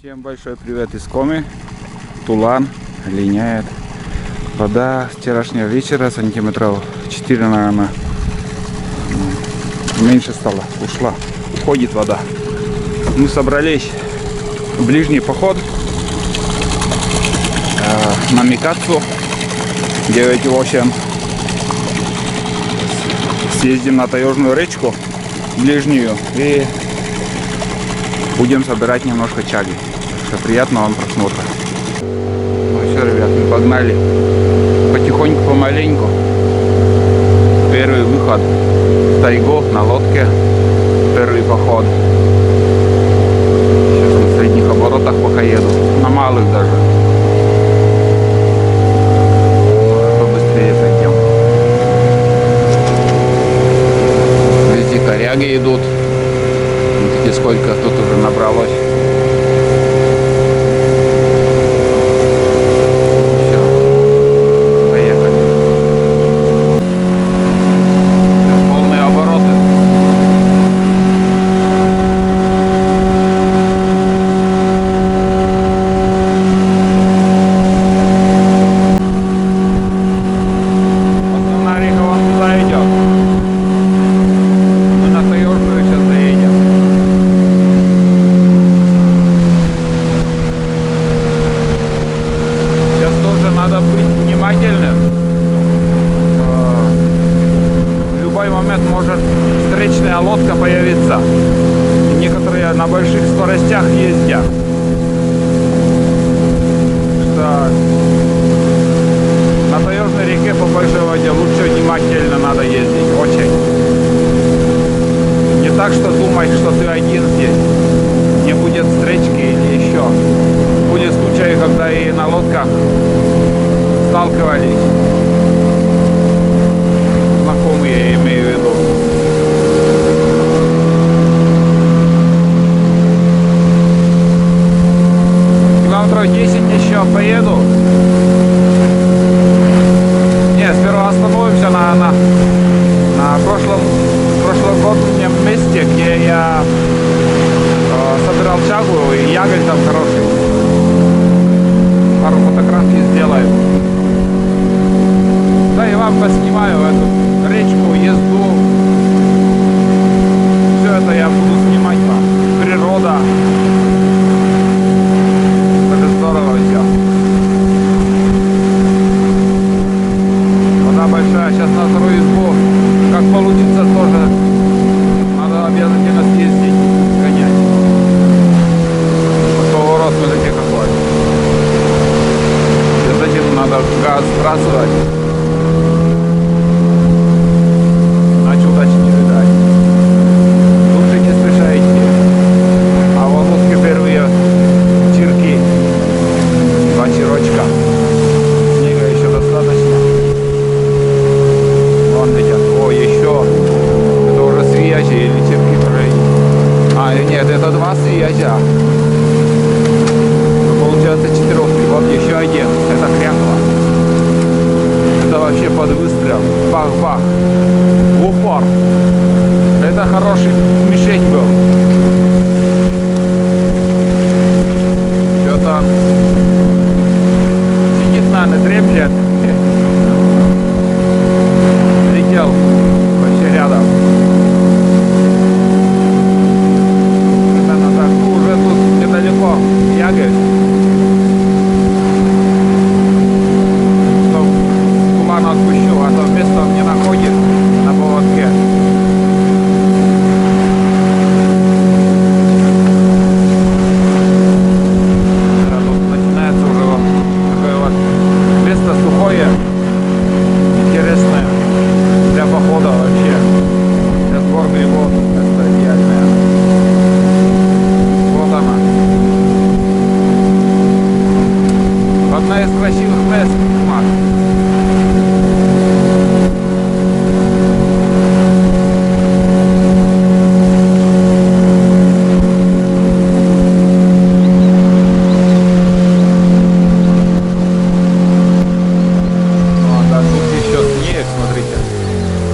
Всем большой привет из Коми. Тулан линяет. Вода с вчерашнего вечера сантиметров 4, наверное, меньше стало. Уходит вода. Мы собрались в ближний поход на Микацу 9,8. Съездим на таежную речку ближнюю и будем собирать немножко чаги. Так что приятного вам просмотра. Ну все, ребят, мы погнали потихоньку, помаленьку. Первый выход в тайгу на лодке. Первый поход. Сейчас на средних оборотах пока еду. На малых даже. Побыстрее пойдем. Везде коряги идут. Видите, сколько тут уже набралось. Все, поехали. Сейчас полные обороты. Основная река вон туда идет. Мы на таежную сейчас заедем. Сейчас тоже надо быть внимательным. В любой момент может встречная лодка появиться. Некоторые на больших скоростях ездят. Что на таежной реке по большой воде лучше внимательно надо ездить. Очень. Не так, что думать, что ты один здесь. Не будет встречки или еще. Будет случаи, когда и на лодках сталкивались. Знакомые, я имею в виду. Километров 10 еще поеду. Не, сперва остановимся на прошлогоднем месте, где я собирал чагу, и ягодь там хороший. Пару фотографий сделаем. Да и вам поснимаю эту речку, езду. Все это я буду снимать вам. Природа. Это здорово все. Вода большая. Сейчас на вторую избу. Как получится, тоже надо обязательно съездить, гонять. Поворот, смотрите какой. Затем надо газ сбрасывать. Иначе удачи не видать. Лучше не спеша идти. А в лодке первые чирки. 2 чирочка. Снега еще достаточно. Вон летят. О, еще. Это уже свежие или чирки уже. А, нет, это 2 свежа. Получается 4. Вот еще один. Это кряква. Это вообще под выстрел. Бах-бах. В упор. Это хороший мишень был. Что-то сидит, наверное, треплет. Летел вообще рядом. Это на таку уже тут недалеко. Ягодь. Туман отпущу, а то место он не находит на поводке. Да, тут начинается уже вот такое вот место сухое, интересное для похода вообще, для сбор грибов. Это идеальное. Вот она. Одна из красивых мест.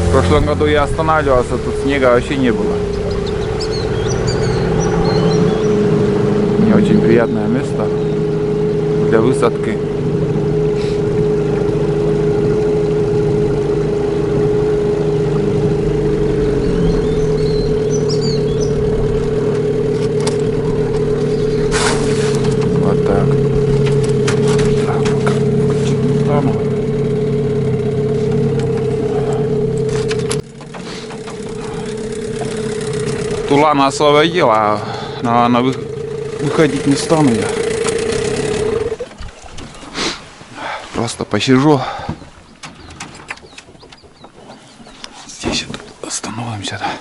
В прошлом году я останавливался, тут снега вообще не было. И очень приятное место для высадки. Вот так. Тулана освободила, но она выходить не стану я. Просто посижу. Здесь вот остановимся. Да.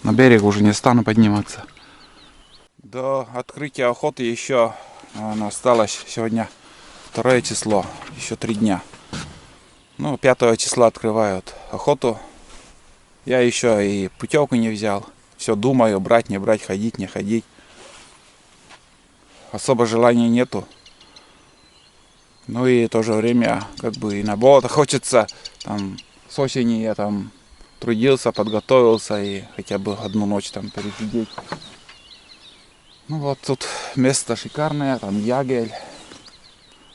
На берег уже не стану подниматься. До открытия охоты еще осталось сегодня 2 число. Еще 3 дня. Ну, 5 числа открывают охоту. Я еще и путевку не взял. Все думаю, брать, не брать, ходить, не ходить. Особо желания нету. Ну и в то же время, как бы и на болото хочется. Там с осени я там трудился, подготовился и хотя бы 1 ночь там пересидеть. Ну вот тут место шикарное, там Ягель.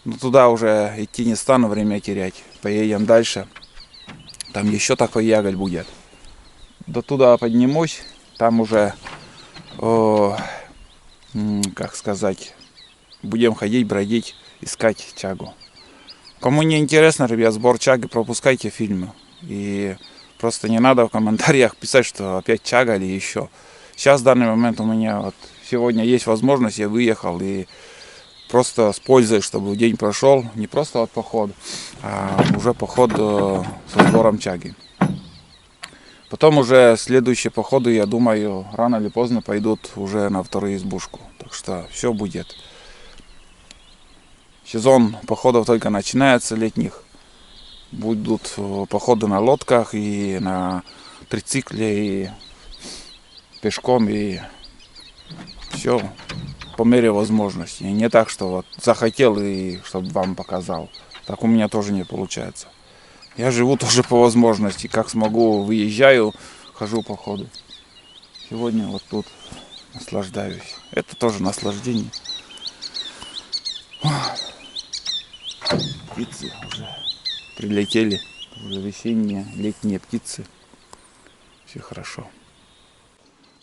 Но туда уже идти не стану, время терять. Поедем дальше. Там еще такой Ягель будет. До туда поднимусь. Там уже, как сказать, будем ходить, бродить, искать чагу. Кому не интересно, ребят, сбор чаги, пропускайте фильмы. И просто не надо в комментариях писать, что опять чага или еще. Сейчас в данный момент у меня вот сегодня есть возможность, я выехал и просто с пользой, чтобы день прошел. Не просто вот поход, а уже поход со сбором чаги. Потом уже следующие походы, я думаю, рано или поздно пойдут уже на вторую избушку. Так что все будет. Сезон походов только начинается, летних. Будут походы на лодках и на трицикле, и пешком, и все по мере возможности. Не так, что вот захотел и чтобы вам показал. Так у меня тоже не получается. Я живу тоже по возможности. Как смогу, выезжаю, хожу по ходу. Сегодня вот тут наслаждаюсь. Это тоже наслаждение. Птицы уже прилетели. Уже весенние, летние птицы. Все хорошо.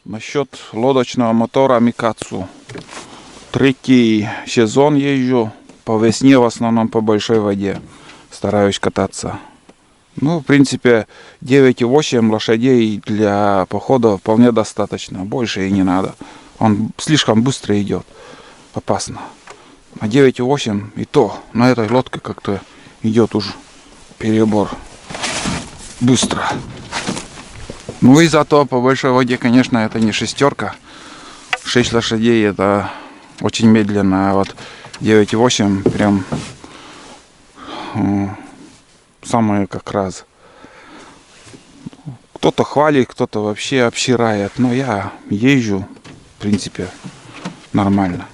Насчет лодочного мотора Микацу. 3-й сезон езжу. По весне в основном по большой воде. Стараюсь кататься. Ну, в принципе, 9,8 лошадей для похода вполне достаточно. Больше и не надо. Он слишком быстро идет. Опасно. А 9,8 и то на этой лодке как-то идет уже перебор. Быстро. Ну и зато по большой воде, конечно, это не 6-ерка. 6 лошадей это очень медленно. А вот 9,8 прям... самое как раз. Кто-то хвалит, кто-то вообще обсирает. Но я езжу, в принципе, нормально.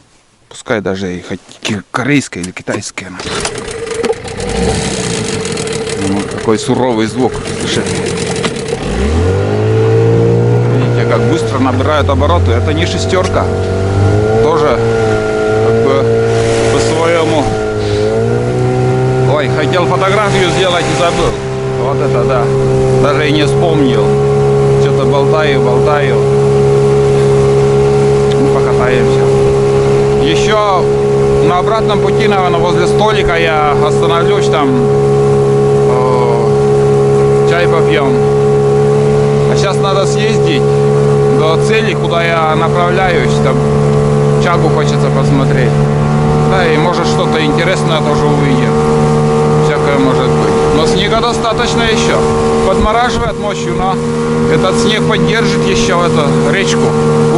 Пускай даже и хоть корейская или китайская. Вот такой суровый звук. Видите, как быстро набирают обороты. Это не 6-ерка. Тоже как бы по-своему. Ой, хотел фотографию сделать и забыл. Вот это да. Даже и не вспомнил. Что-то болтаю. Ну, покатаемся. Еще на обратном пути, наверное, возле столика я остановлюсь там. Чай попьем. А сейчас надо съездить до цели, куда я направляюсь. Там чагу хочется посмотреть. Да, и может что-то интересное тоже увидим. Всякое может быть. Но снега достаточно еще. Подмораживает ночью, но этот снег поддержит еще эту речку,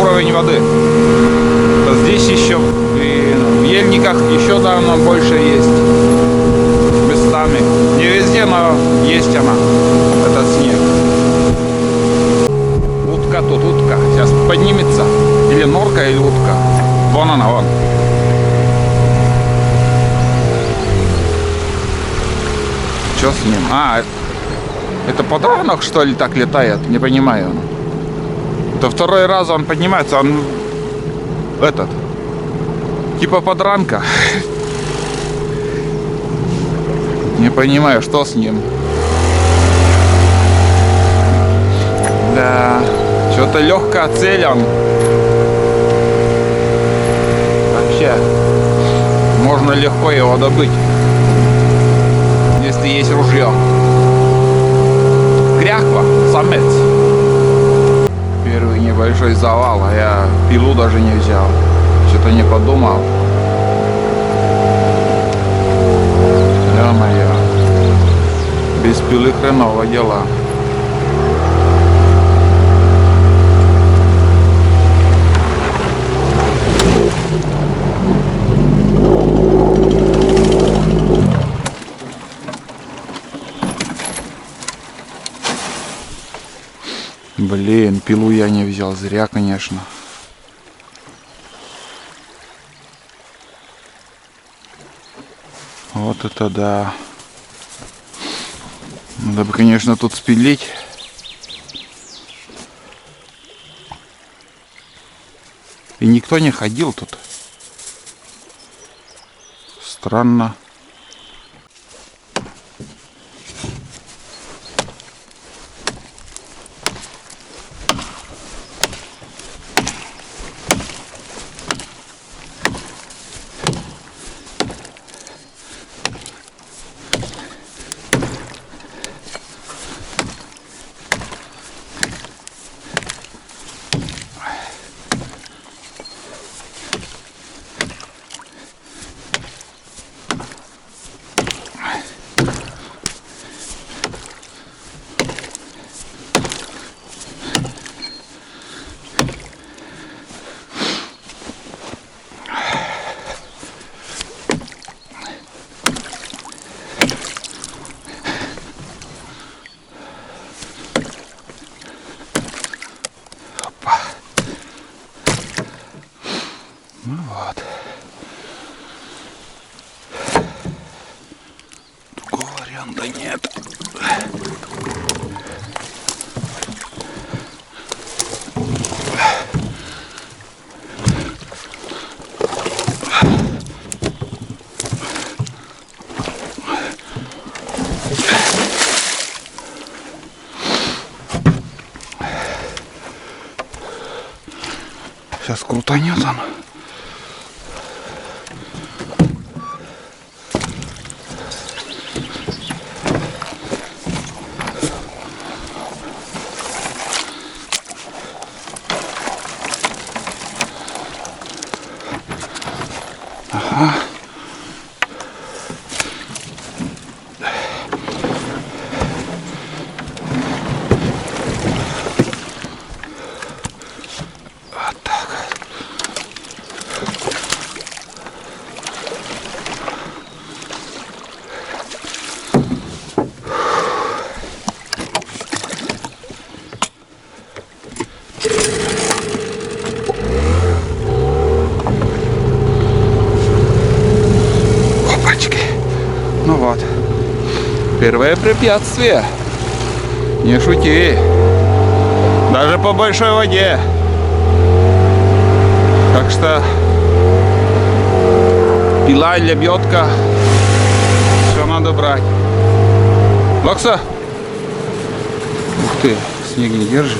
уровень воды. Здесь еще и в ельниках еще, наверное, больше есть местами. Не везде, но есть она, этот снег. Утка тут, утка. Сейчас поднимется. Или норка, или утка. Вон она, вон. Что с ним? А, это подранок, что ли, так летает? Не понимаю. Это 2-й раз он поднимается, он этот Типа подранка. Не понимаю, что с ним. Да, что-то легко цель он. Вообще, можно легко его добыть, если есть ружье. Кряхва, самец. Первый небольшой завал, а я пилу даже не взял. Что-то не подумал. Ё-моё. Без пилы хреново дела. Блин, пилу я не взял, зря, конечно. Вот это да. Надо бы, конечно, тут спилить. И никто не ходил тут. Странно. Ну вот. Другого варианта нет. Сейчас крутанет он. Ага. Вот так. Ну вот, первое препятствие. Не шути. Даже по большой воде. Так что пила, лебедка. Все надо брать. Локса. Ух ты, снег не держит.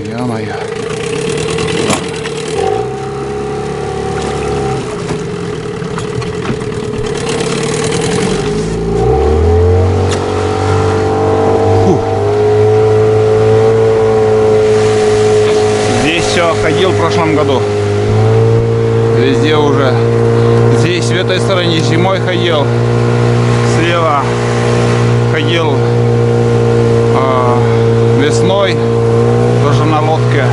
Ё-моё. Ходил в прошлом году. Везде уже. Здесь в этой стороне зимой ходил. Слева ходил весной. Тоже на лодке.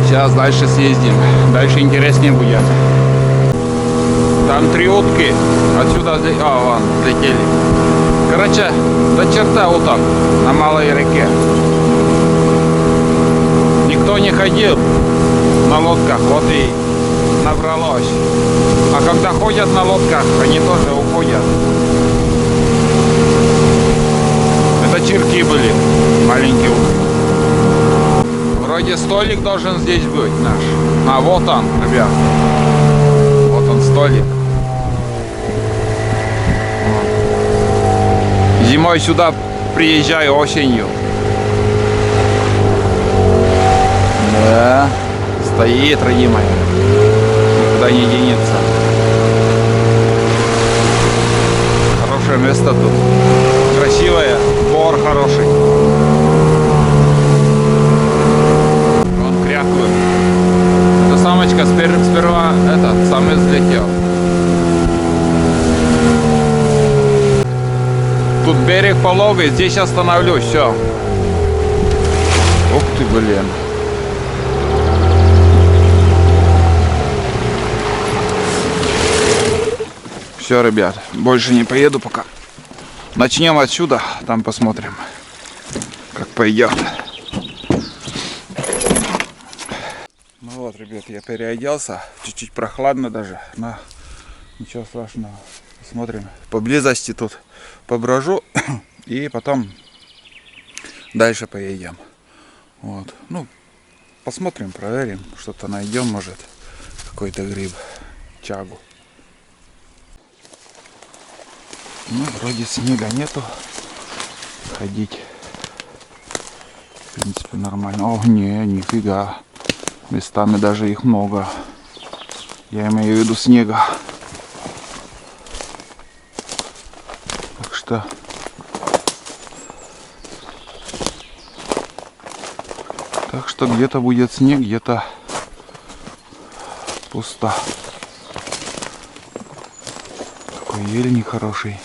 Сейчас дальше съездим. Дальше интереснее будет. Там 3 утки. Отсюда вон, летели. Короче, до черта уток на малой реке. Никто не ходил на лодках, вот и набралось. А когда ходят на лодках, они тоже уходят. Это чирки были, маленькие. Вроде столик должен здесь быть наш. А вот он, ребят. Вот он столик. Зимой сюда приезжаю, осенью. Да, стоит, родимая. Никуда не денется. Хорошее место тут. Красивое, двор хороший. Вон крякают. Эта самочка сперва этот самец взлетел. Тут берег пологий, здесь остановлюсь, все. Ух ты, блин. Все, ребят, больше не поеду пока. Начнем отсюда, там посмотрим, как пойдет. Ну вот, ребят, я переоделся. Чуть-чуть прохладно даже, но ничего страшного. Смотрим. Поблизости тут поброжу и потом дальше поедем. Вот. Ну, посмотрим, проверим, что-то найдем, может, какой-то гриб, чагу. Ну, вроде снега нету. Ходить, в принципе, нормально. О, не, нифига. Местами даже их много. Я имею в виду снега. Так что где-то будет снег, где-то пусто. Такой ельник хороший.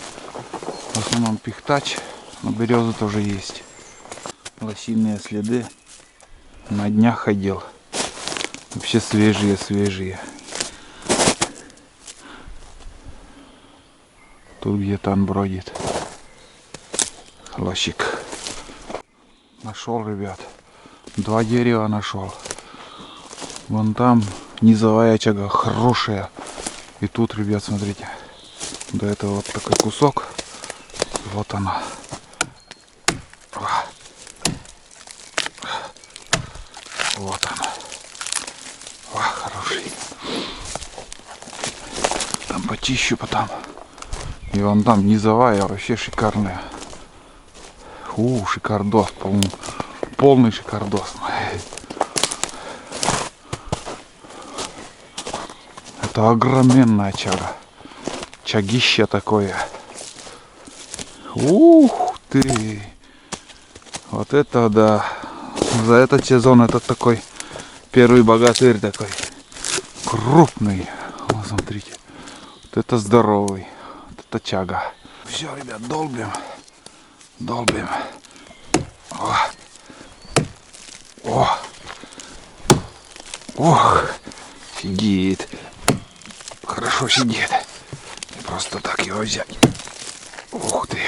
В основном пихтач, но березы тоже есть. Лосиные следы. На днях ходил. Вообще свежие. Тут где-то он бродит. Лосик. Нашел, ребят. 2 дерева нашел. Вон там низовая чага хорошая. И тут, ребят, смотрите. До этого вот такой кусок. Вот она. Вот она. Хороший. Там почищу потом. И вон там низовая вообще шикарная. Шикардос, по-моему. Полный шикардос. Это огроменная чага. Чагище такое. Ух ты. Вот это да. За этот сезон это такой первый богатырь такой. Крупный. Вот смотрите. Вот это здоровый. Вот это чага. Все, ребят, долбим. Ох, сидит. Хорошо сидит. И просто так его взять. Ух ты.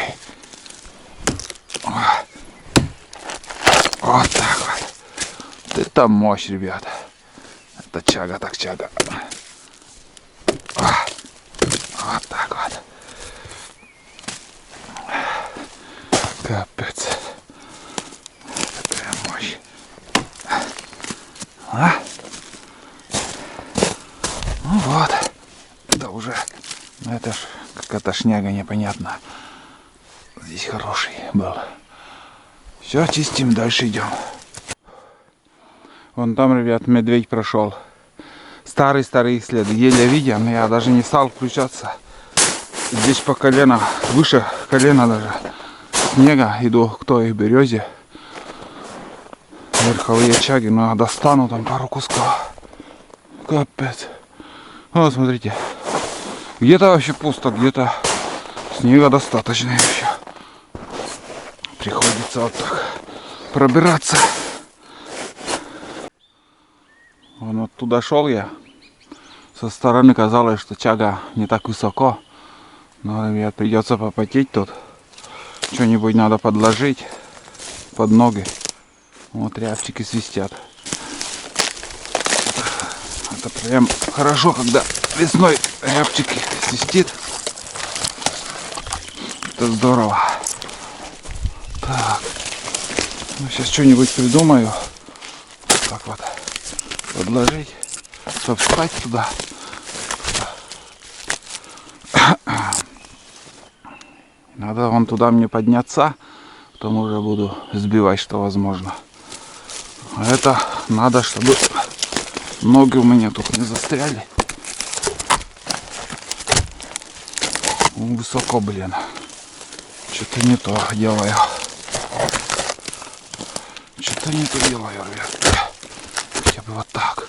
Вот так вот. Вот это мощь, ребята. Это чага, так чага. Вот так вот. Капец. Такая мощь. Ну вот. Это уже. Ну это ж какая-то шняга непонятная. Здесь хороший был. Все, чистим, дальше идем. Вон там, ребят, медведь прошел. Старый след. Еле виден, я даже не стал включаться. Здесь по колено, выше колена даже. Снега, иду к той березе. Верховые чаги, но достану там пару кусков. Капец. Вот, смотрите. Где-то вообще пусто, где-то снега достаточно еще. Приходится вот так пробираться. Вон оттуда шел я. Со стороны казалось, что чага не так высоко. Но, ребят, придется попотеть тут. Что-нибудь надо подложить под ноги. Вот рябчики свистят. Это прям хорошо, когда весной рябчики свистит. Это здорово. Так. Ну, сейчас что-нибудь придумаю. вот подложить, чтобы встать туда. Надо вон туда мне подняться, потом уже буду сбивать, что возможно. А это надо, чтобы ноги у меня тут не застряли. Высоко, блин. Что-то не то делаю. Что-то не то делаю, ребят. Хотя бы вот так.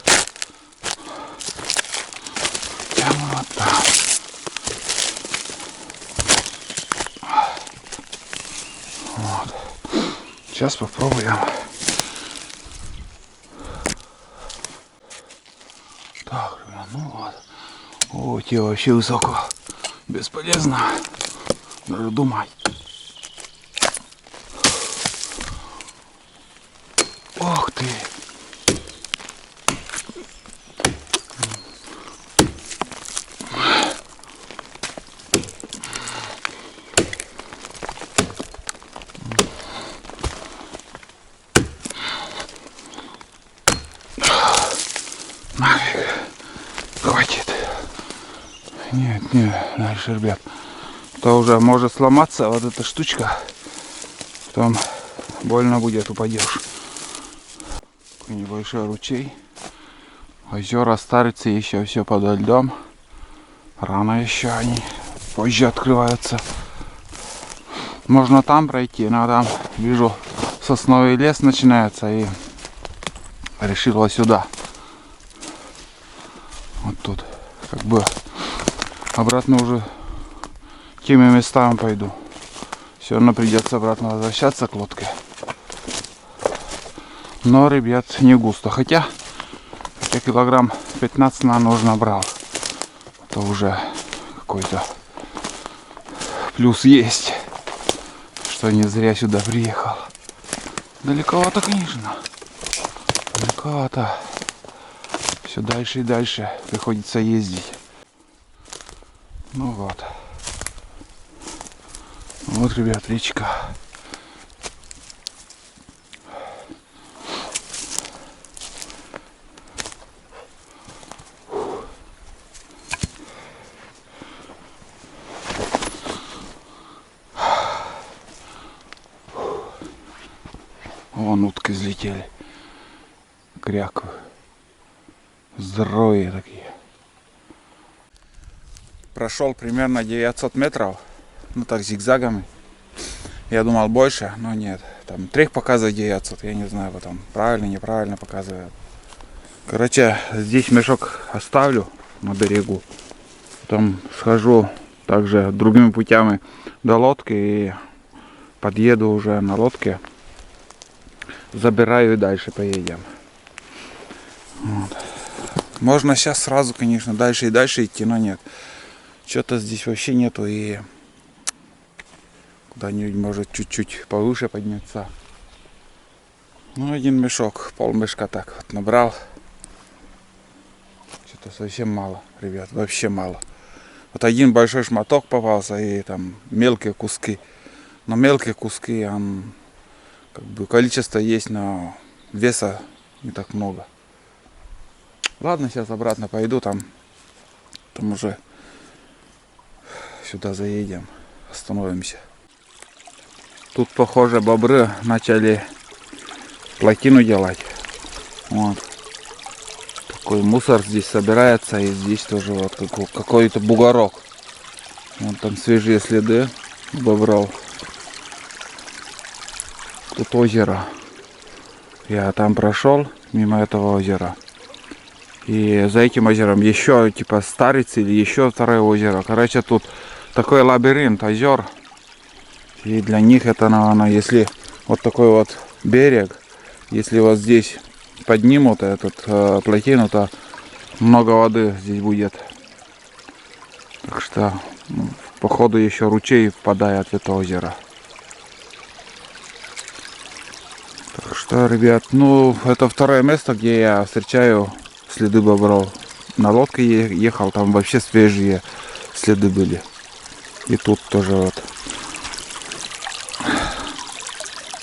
Хотя бы вот так. Вот. Сейчас попробуем. Так, ребят, ну вот. О, тело вообще высоко. Бесполезно даже думать. Ох ты! Нафиг. Хватит. Нет, дальше, ребят. То уже может сломаться вот эта штучка. Потом больно будет, упадешь. Такой небольшой ручей. Озера Старицы еще все под льдом. Рано еще они. Позже открываются. Можно там пройти, но там вижу сосновый лес начинается, и решила сюда. Вот тут. Как бы обратно уже теми местами пойду. Все равно придется обратно возвращаться к лодке. Но, ребят, не густо. Хотя килограмм 15 нужно брал. Это уже какой-то плюс есть. Что не зря сюда приехал. Далековато, конечно. Далековато. Все дальше и дальше приходится ездить. Ну вот. Вот, ребят, речка. Вон утки взлетели. Крякают. Здоровые такие. Прошел примерно 900 метров. Ну так, зигзагами. Я думал больше, но нет. Там трек показывает 900. Я не знаю, потом правильно, неправильно показывает. Короче, здесь мешок оставлю на берегу. Потом схожу также другими путями до лодки и подъеду уже на лодке. Забираю и дальше поедем. Вот. Можно сейчас сразу, конечно, дальше и дальше идти, но нет. Что-то здесь вообще нету, и куда-нибудь может чуть-чуть повыше подняться. Ну, один мешок, полмешка так вот набрал. Что-то совсем мало, ребят, вообще мало. Вот один большой шматок попался, и там мелкие куски. Но мелкие куски, как бы количество есть, но веса не так много. Ладно, сейчас обратно пойду, там уже сюда заедем, остановимся. Тут, похоже, бобры начали плотину делать. Вот. Такой мусор здесь собирается, и здесь тоже вот какой-то бугорок. Вон там свежие следы бобров. Тут озеро. Я там прошел мимо этого озера. И за этим озером еще типа Старицы или еще второе озеро. Короче, тут такой лабиринт озер. И для них это, наверное, если вот такой вот берег, если вот здесь поднимут этот плотину, то много воды здесь будет. Так что, походу, еще ручей впадает в это озеро. Так что, ребят, ну, это второе место, где я встречаю следы бобров. На лодке ехал, там вообще свежие следы были. И тут тоже вот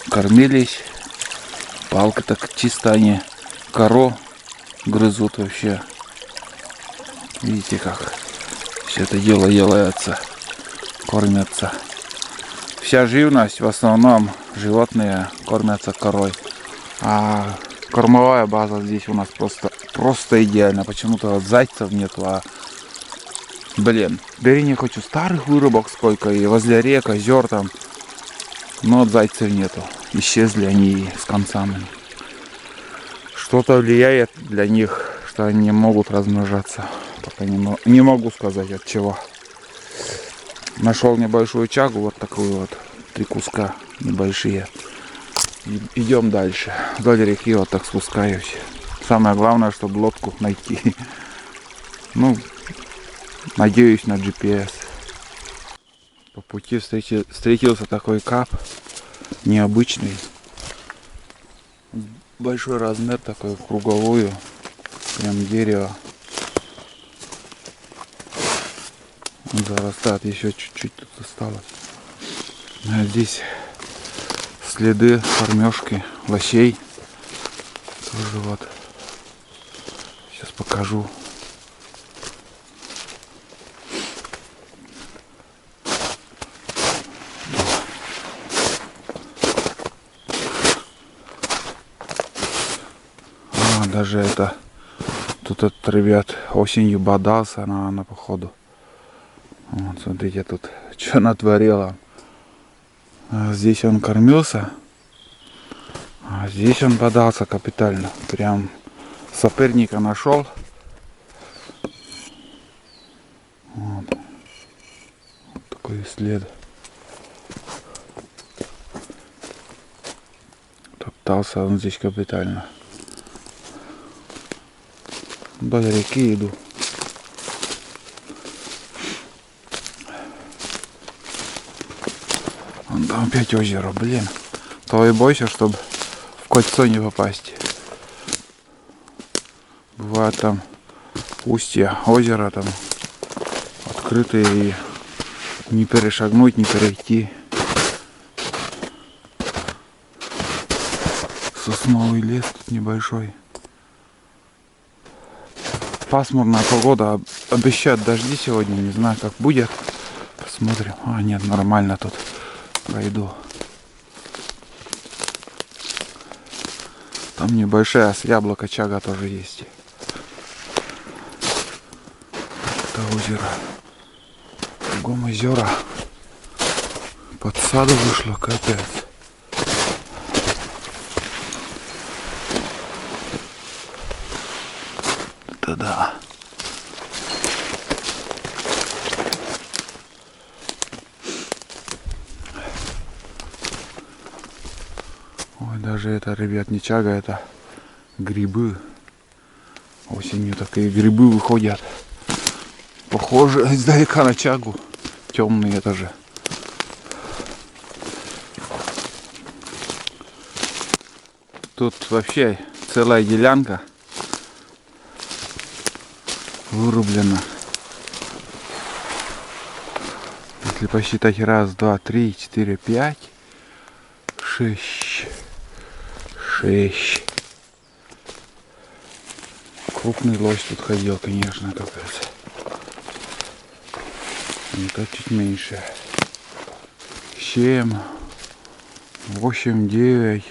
кормились. Палка так чисто они Кору грызут вообще. Видите, как все это дело делается, кормятся. Вся живность, в основном животные, кормятся корой. А кормовая база здесь у нас просто идеально. Почему-то вот зайцев нету, а блин, в Берине хочу старых вырубок сколько, и возле рек, озер там. Но вот зайцев нету. Исчезли они с концами. Что-то влияет для них, что они не могут размножаться. Пока не могу сказать от чего. Нашел небольшую чагу, вот такую вот. 3 куска небольшие. И идем дальше. Вдоль реки вот так спускаюсь. Самое главное, чтобы лодку найти. Ну, надеюсь на GPS. По пути встретился такой кап. Необычный. Большой размер такой, в круговую. Прям дерево. Он зарастает, еще чуть-чуть тут осталось. А здесь следы кормежки лосей. Тоже вот. Сейчас покажу. Даже это тут этот ребят осенью бодался на походу. Вот, смотрите, тут что натворило. Здесь он кормился, а здесь он бодался капитально. Прям соперника нашел. Вот. Вот такой след. Топтался он здесь капитально. Вдоль реки иду. Вон там опять озеро, блин. То и бойся, чтобы в кольцо не попасть. Бывает там устья озера там открытые, и не перешагнуть, не перейти. Сосновый лес тут небольшой. Пасмурная погода, обещают дожди сегодня, не знаю как будет. Посмотрим. А, нет, нормально тут пройду. Там небольшая с яблока чага тоже есть. Это озеро. Кругом озера. Под саду вышло, капец. Да. Ой, даже это, ребят, не чага, это грибы. Осенью такие грибы выходят. Похоже издалека на чагу. Темные тоже. Тут вообще целая делянка вырублено. Если посчитать 1, 2, 3, 4, 5, 6. Крупный лось тут ходил, конечно, капец. Это чуть меньше. 7, 8, 9.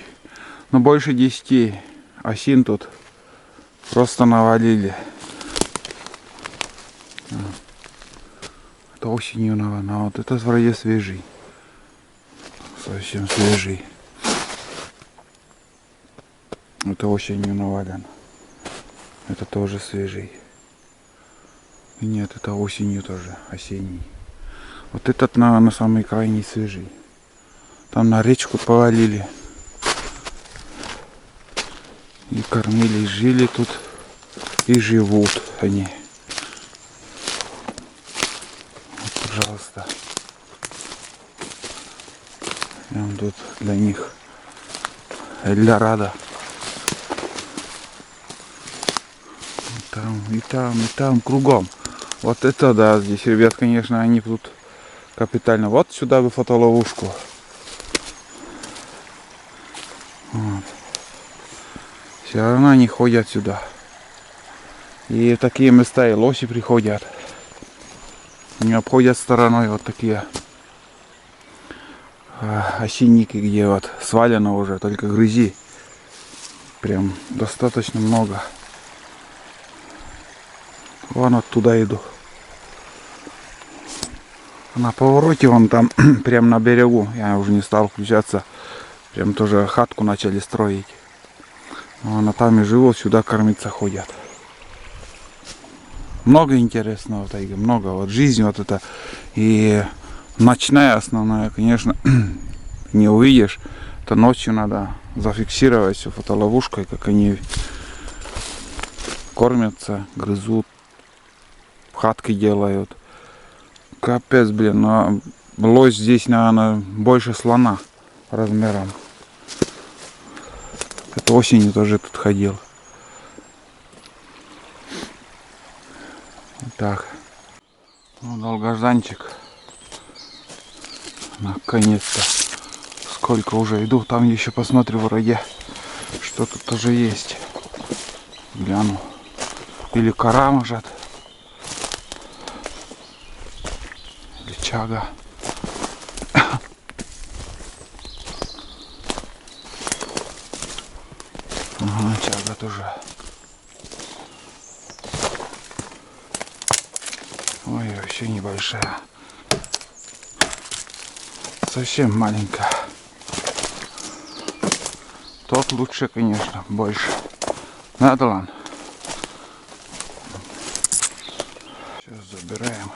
Но больше 10. Осин тут просто навалили. Это осенью навалено. А вот это вроде свежий. Совсем свежий. Это осенью навалено. Это тоже свежий. И нет, это осенью тоже, осенний. Вот этот на самый крайний свежий. Там на речку повалили. И кормили, и жили тут. И живут они. Вот, пожалуйста. Прям тут для них Эльдорадо. И там, кругом. Вот это да, здесь, ребят, конечно, они тут капитально. Вот сюда бы фотоловушку. Вот. Все равно они ходят сюда. И в такие места и лоси приходят. Не обходят стороной вот такие осинники, где вот свалено уже, только грызи. Прям достаточно много. Вон оттуда иду. На повороте вон там, прям на берегу, я уже не стал включаться, прям тоже хатку начали строить. Вон, а там и живут, сюда кормиться ходят. Много интересного в тайге, много. Вот жизнь вот эта. И ночная основная, конечно, не увидишь. Это ночью надо зафиксировать все фотоловушкой, как они кормятся, грызут, хатки делают. Капец, блин, но лось здесь, наверное, больше слона размером. Это осенью тоже тут ходил. Так, ну, долгожданчик. Наконец-то. Сколько уже иду, там еще посмотрю вроде, что тут тоже есть. Гляну. Или кора, может. Или чага. Ага, чага тоже. Ой, вообще небольшая. Совсем маленькая. Тот лучше, конечно, больше. Надо, ладно. Сейчас забираем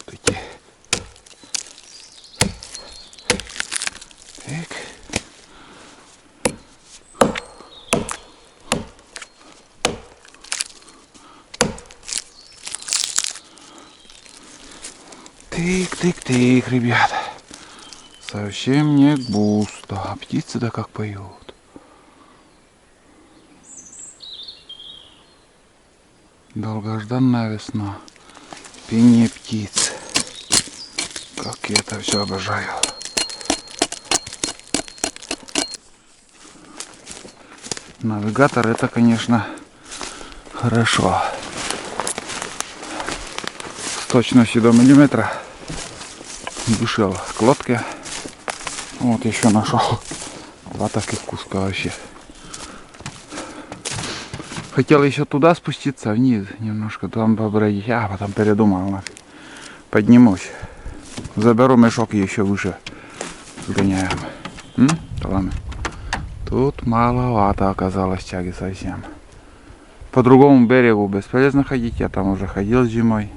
вот эти. Так. Тык-тык-тык, ребят. Совсем не густо. А птицы-то как поют. Долгожданная весна. Пение птиц. Как я это все обожаю. Навигатор это, конечно, хорошо. С точностью до миллиметра вышел к лодке. Вот еще нашел 2 таких куска вообще. Хотел еще туда спуститься, вниз, немножко там побродить, а потом передумал. Поднимусь. Заберу мешок и еще выше сгоняем. Ладно. Тут маловато оказалось тяги совсем. По другому берегу бесполезно ходить, я там уже ходил зимой.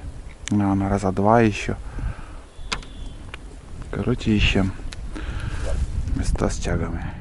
Наверное, раза 2 еще. Короче, ищем места с тягами.